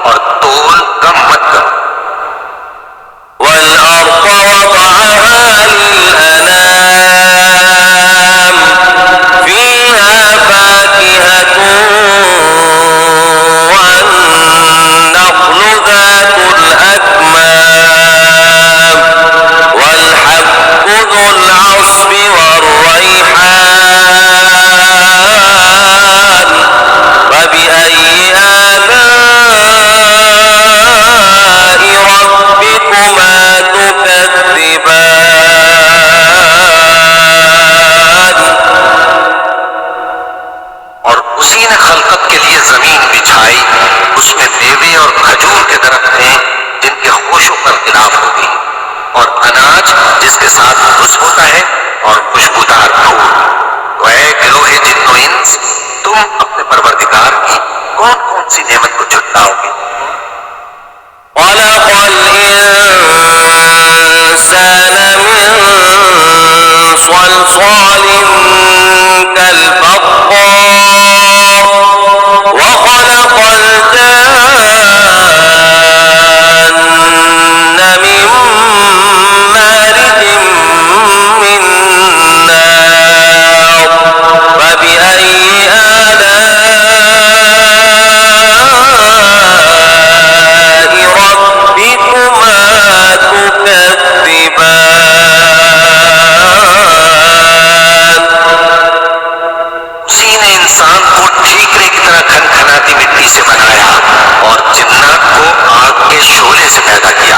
और तोल कम मत करो। वल्अर्द वदअहा लिलअनाम फीहा फाकिहतुन वन्नख्लु ذातुल अक्माम वल्हब्बु ذुल अस्फि वर्रैहान फबिअय्यि आलाइ रब्बिकुमा तुकज़्ज़िबान। और उसी ने खलकत के लिए जमीन बिछाई, उसमें मेवे और खजूर के दरख्त हैं जिनके खुशबू पर खिलाफ होती, और अनाज जिसके साथ खुश होता है, और खुशबूदार फूल। तो ऐ गिरोहे जिन्नो इंस, तुम अपने परवरदिगार की कौन कौन सी नेमत को झुटलाओगे? खलक़ल इंसान मिन सलसालिन कल्फख्खार वखलक़ल जान्न मिन मारिजिन मिन नार फबिअय्यि आलाइ रब्बिकुमा तुकज़्ज़िबान। उसी ने इंसान को ठीकरे की तरह खनखनाती मिट्टी से बनाया और जिन्नात को आग के शोले से पैदा किया।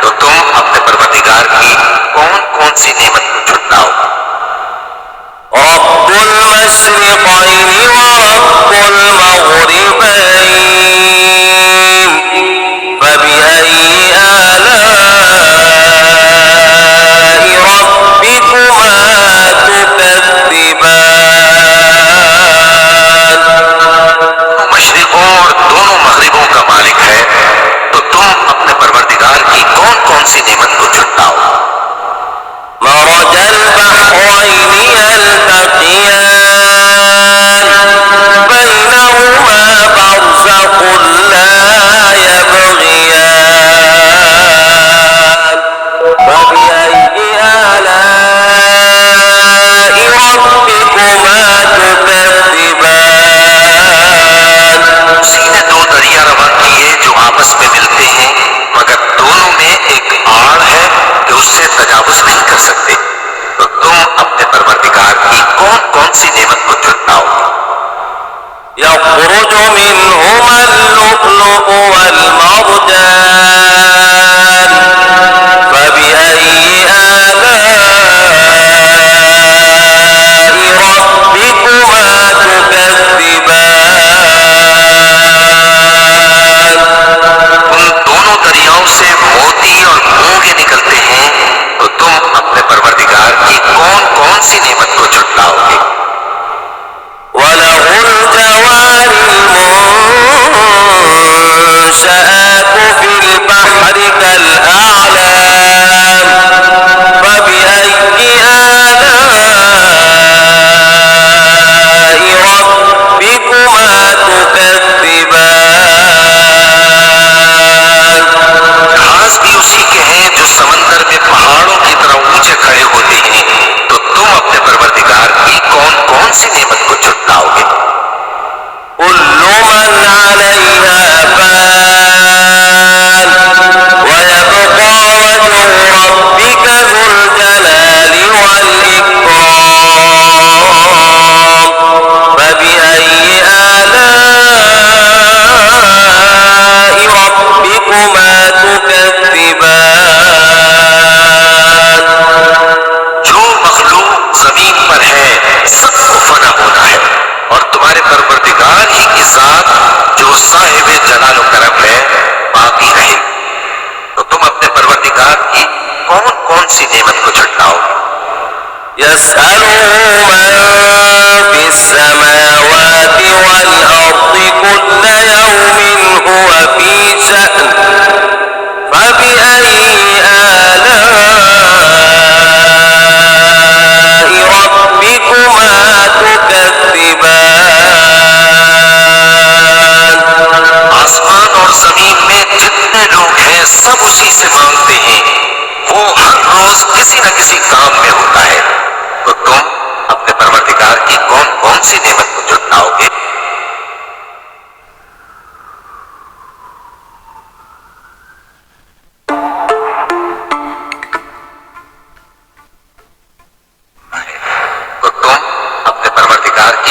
तो तुम अपने परवरदिगार की कौन कौन सी नेमत को झुटलाओगे? रब्बुल मशरिक़ैनि व रब्बुल मग़रिबैन फबिअय्यि आलाइ रब्बिकुमा तुकज़्ज़िबान। दोनों मशरिकों और दोनों मगरिबों का मालिक है, तो तुम अपने परवरदिगार की कौन कौन सी नेमत को झुटलाओ? मरजल बहरैनि यल्तक़ियान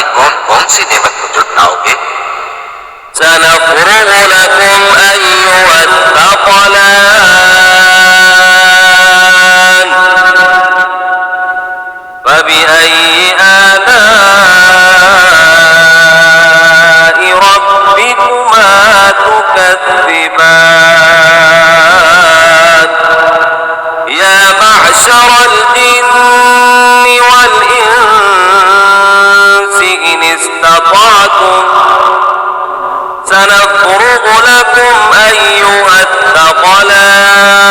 की कौन कौन सी नेमत को झुटलाओगे? سنفرغ لكم أيها الثقلان فبأي آلاء ربكما تكذبان يا معشر الجن والإنس إن استطعتم سنفرغ لكم أيها الثقلان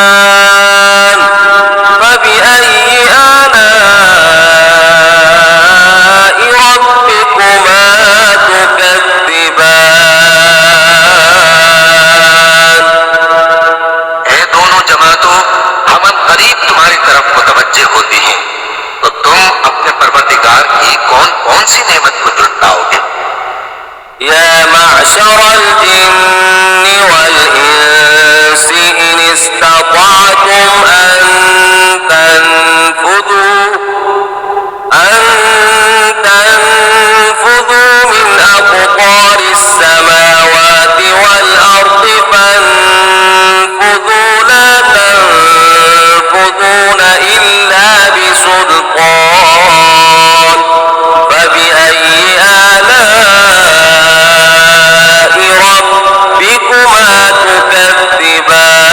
فبأي آلاء ربكما تكذبان ऐ दोनों जमातों, हम करीब तुम्हारी तरफ मुतवज्जे होते हैं, तो तुम अपने परवरदिगार की कौन कौन सी नेमत को झुटलाओगे? يا معشر الجن والإنس إن استطعتم أن تنفذوا من أقطار السماوات والأرض فانفذوا لا تنفذون إلا بسلطان فبأي آلاء ربكما تكذبان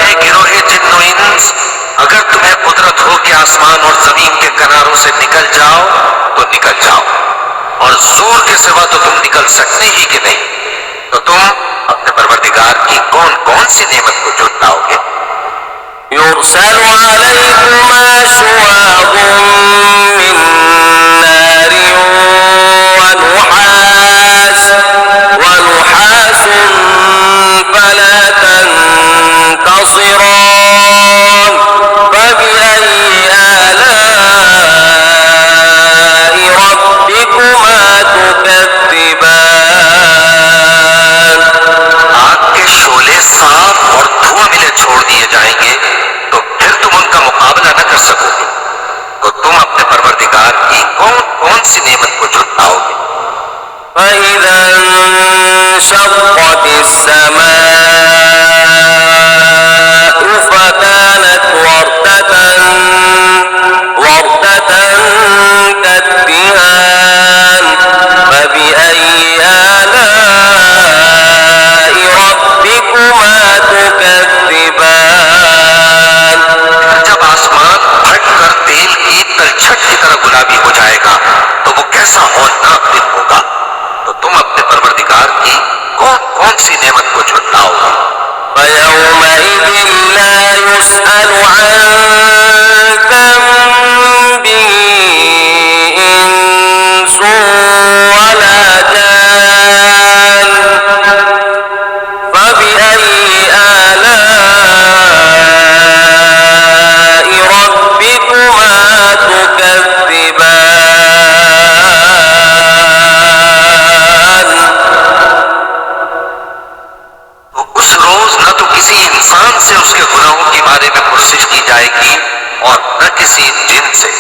ऐ गिरोहे जिन्न व इंस, अगर तुम्हें कुदरत हो कि आसमान और जमीन के किनारों से निकल जाओ तो निकल जाओ, और जोर के सिवा तो तुम निकल सकते ही कि नहीं, तो तुम अपने परवरदिगार की कौन कौन सी नेमत को झुटलाओगे? يرسل عليكما شواظ من نار ونحاس فلا تنتصران فبأي آلاء ربكما تكذبان आग के शोले साफ और धुआं मिले छोड़ दिए जाएंगे, तो फिर तुम उनका मुकाबला न कर सकोगे, तो तुम अपने परवरदिगार की कौन कौन सी नेमत को झुटलाओगे? فإذا انشقت السماء فكانت وردة كالدهان فبأي آلاء ربكما تكذبان जब आसमान फट कर तेल की तलछट की तरह गुलाबी हो जाएगा, तो वो कैसा हौलनाक दिन होगा, तो तुम अपने परवरदिगार की कौन कौन सी नेमत को झुटलाओगे? فيومئذ لا يسأل عن ذنبه إنس ولا جان فبأي آلاء ربكما تكذبان तो उस रोज न तो किसी इंसान से उसके गुनाहों के बारे में पुरसिश की जाएगी और न किसी जिन से,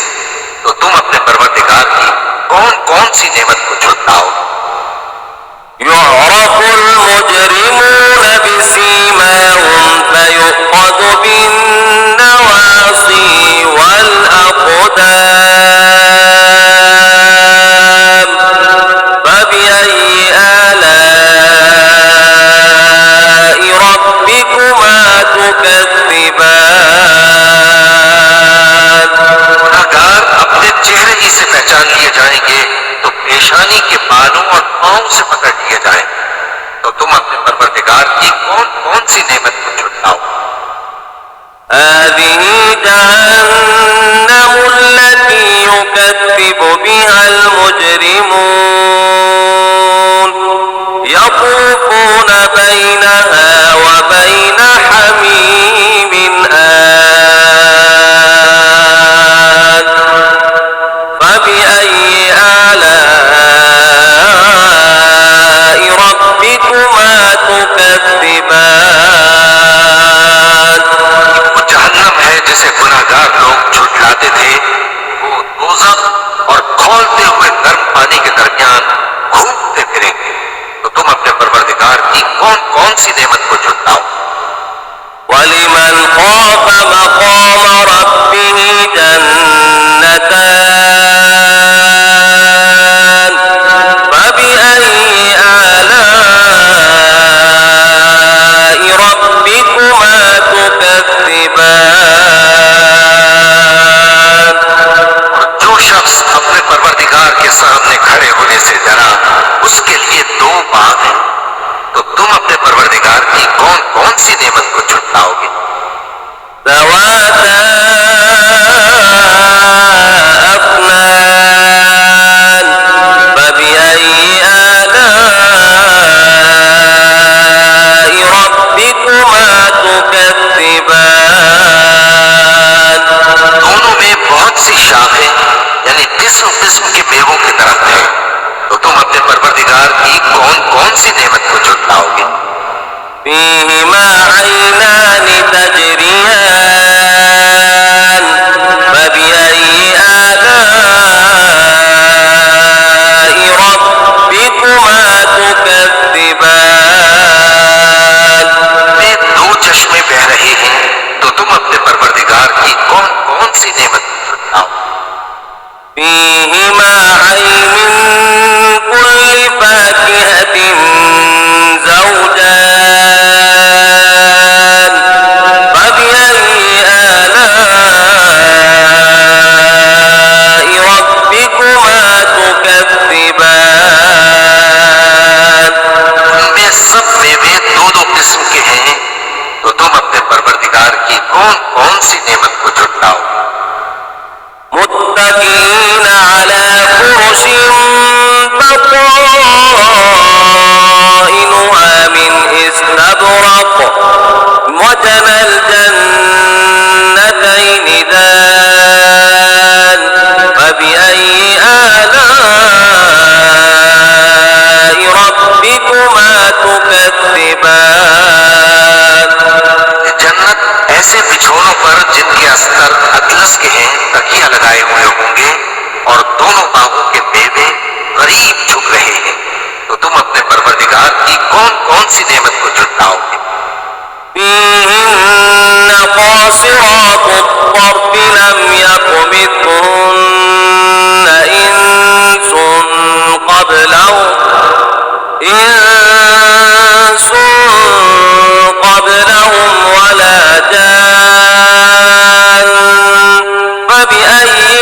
तो तुम अपने परवरदिगार की कौन कौन सी नेमत को झुटलाओगे? يعرف المجرمون بسيماهم فيؤخذ بالنواصي والأقدام فبأي آلاء ربكما تكذبان गुनाहगार अपने चेहरे ही से पहचान लिए जाएंगे, तो पेशानी के बालों और पांव से पकड़ लिए जाएंगे, तो तुम अपने परवरदिगार की कौन कौन सी नेमत को झुटलाओ? هذه جهنم التي يكذب بها المجرمون يطوفون بينها وبين حميم آن فبأي آلاء ربكما تكذبان वो जहन्नम है जिसे गुनाहगार लोग झुटलाते थे, वो दोज़ख और सी नेमत को झुटलाओ? वलिमन खाफ मक़ाम रब्बिही जन्नतान फबिअय्यि आलाइ रब्बिकुमा तुकज़्ज़िबान। और जो शख्स अपने परवरदिगार के सामने खड़े होने से डरा, उसके लिए दो बाग हैं, तो तुम अपने परवरदिगार की कौन कौन सी नेमत को झुटलाओगे? ज़वाता अफ़नान फबिअय्यि आलाइ रब्बिकुमा तुकज़्ज़िबान। दोनों में बहुत सी शाखें यानी किस्म किस्म के मेवों के दरख्त हैं, तो तुम अपने परवरदिगार की कौन कौन सी नेमत को झुटलाओगे? फीहिमा ऐनान तजरियान फबिअय्यि आलाइ रब्बिकुमा तुकज़्ज़िबान। वे दो चश्मे बह रहे हैं, तो तुम अपने परवरदिगार की कौन कौन सी नेमत को झुटलाओ? फीहिमा ऐन मिन कुल्लि फाकिहतिन ज़ौजान फबिअय्यि आलाइ रब्बिकुमा तुकज़्ज़िबान। उनमें सब मेवे दो दो किस्म के हैं, तो तुम अपने परवरदिगार की कौन कौन सी नेमत को झुटलाओ? मुत्तकीन अला फुरुशिन बताइनुहा मिन इस्तबरक़ वजनल जन्नतैनि दान फबिअय्यि आलाइ रब्बिकुमा तुकज़्ज़िबान। जन्नत ऐसे बिछोनों पर जिनके अस्तर अतलस के हैं, तकिया लगाए हुए होंगे और दोनों बागों के मेवे करीब झुक रहे हैं, तो तुम अपने परवरदिगार की कौन कौन सी नेमत को झुटलाओगे? فيهن قاصرات الطرف لم يطمثهن إنس قبلهم ولا جان فبأي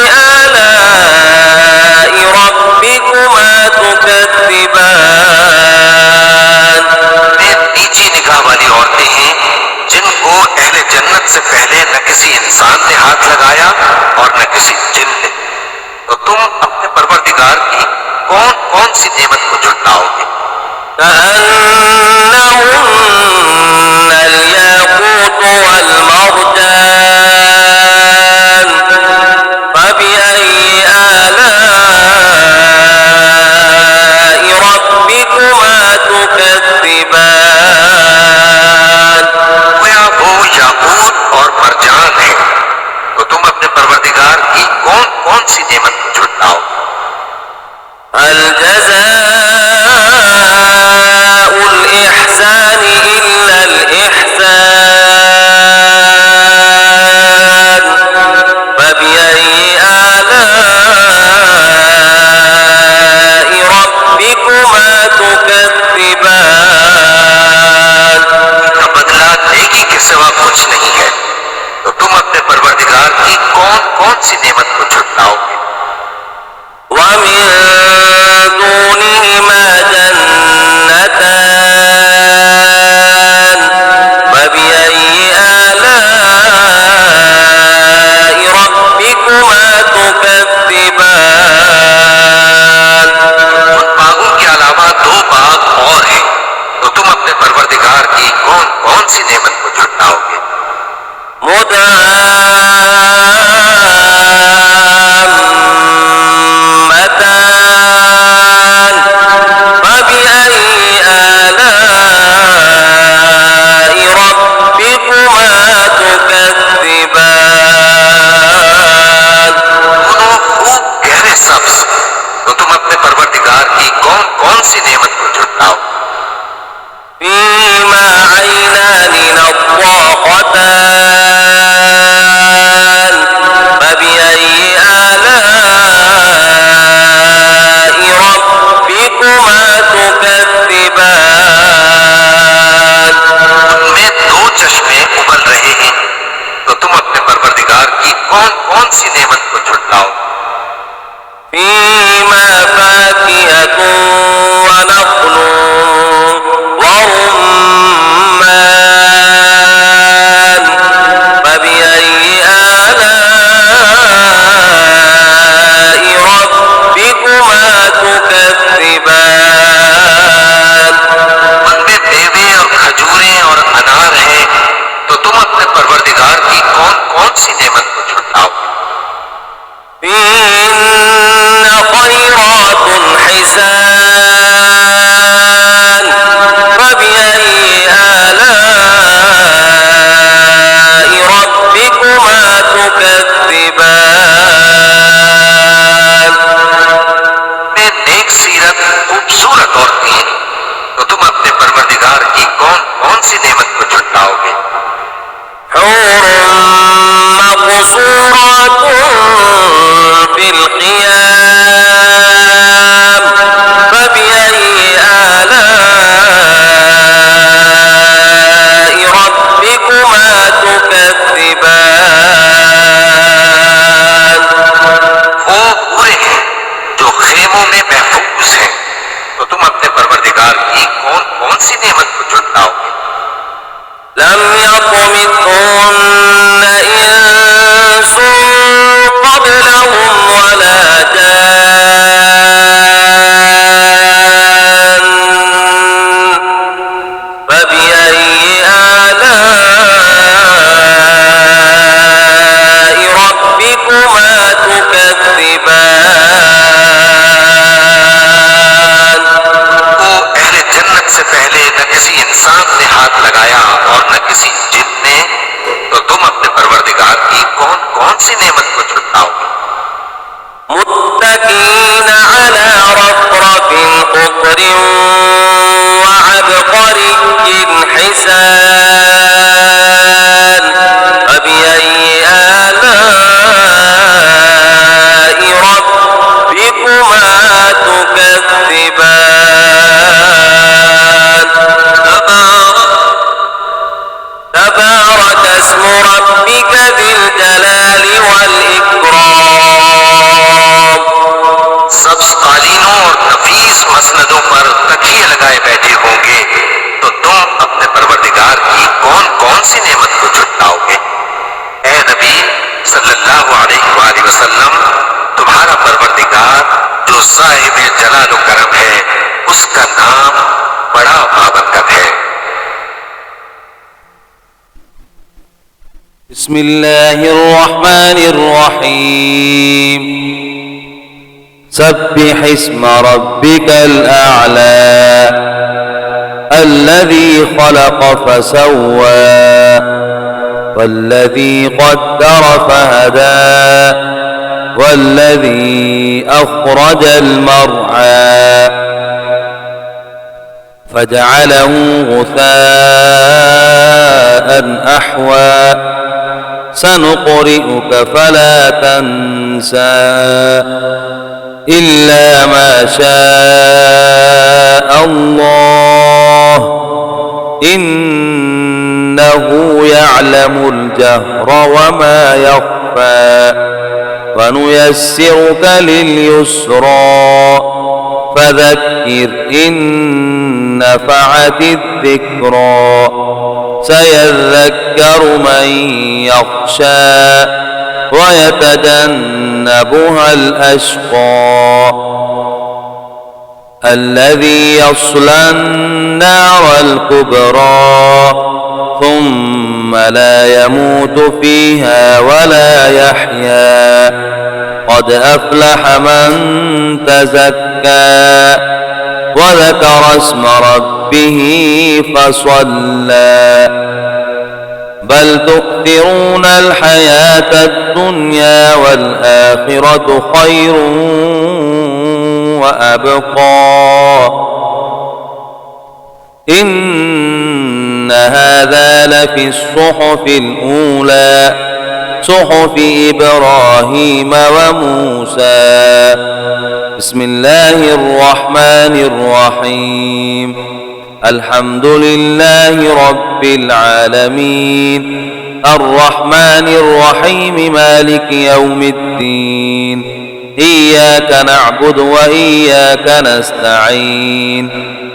آلاء ربكما تكذبان। वे नीची निगाह वाली औरतें हैं, जिनको अहले जन्नत से पहले न किसी इंसान ने हाथ लगाया और न किसी जिन ने, तो तुम अपने परवरदिगार की कौन कौन सी नेमत को झुटलाओगे? كأنهن الياقوت والمرجان فبأي آلاء ربكما تكذبان। गोया वो याकूत और मरजान है, तो तुम अपने परवरदिगार की कौन कौन सी नेमत को झुटलाओगे? هل جزاء الإحسان إلا الإحسان فبأي آلاء ربكما تكذبان। का बदला नेकी के सिवा कुछ नहीं है, तो तुम अपने परवरदिगार की कौन कौन सी नेमत को झुटलाओगे? ومن لم يطمثهن إنس قبلهم ولا جان فبأي آلاء ربكما تكذبان تو اہل جنت سے پہلے نہ کسی انسان نے ہاتھ لگایا اور نہ کسی جن نے، تو تم اپنے پروردگار کی کون کون سی نعمت کو چھٹاؤ گے؟ متكئين على رفرف خضر وعبقري حسان فبأي آلاء ربكما تكذبان تبارك اسم ربك ذي الجلال والإكرام سبز قالینوں اور نفیس مسندوں پر تکیے لگائے بیٹھے ہوں گے، تو تم اپنے پروردگار کی کون کون سی نعمت کو چھٹاؤ گے؟ اے نبی صلی اللہ علیہ وآلہ وسلم، تمہارا پروردگار جو صاحب جلال و کرم ہے، اس کا نام بڑا بابرکت ہے۔ بسم الله الرحمن الرحيم سبح اسم ربك الأعلى الذي خلق فسوى والذي قدر فهدى والذي أخرج المرعى فجعله غثاء أحوى سنقرئك فلا تنسى إلا ما شاء الله إنه يعلم الجهر وما يخفى ونيسرك لليسرى فذكر إن نفعت الذكرى سيذكر من يخشى ويتجنبها الأشقى الذي يصلى النار الكبرى ثم لا يموت فيها ولا يحيا قد أفلح من تزكى وذكر اسم ربه فصلى بل تؤثرون الحياة الدنيا والآخرة خير وأبقى إن هذا لفي الصحف الأولى صحف إبراهيم وموسى بسم الله الرحمن الرحيم الحمد لله رب العالمين الرحمن الرحيم مالك يوم الدين إياك نعبد وإياك نستعين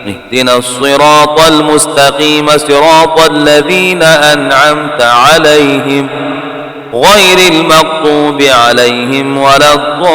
اهدنا الصراط المستقيم صراط الذين أنعمت عليهم غير المغضوب عليهم ولا الضالين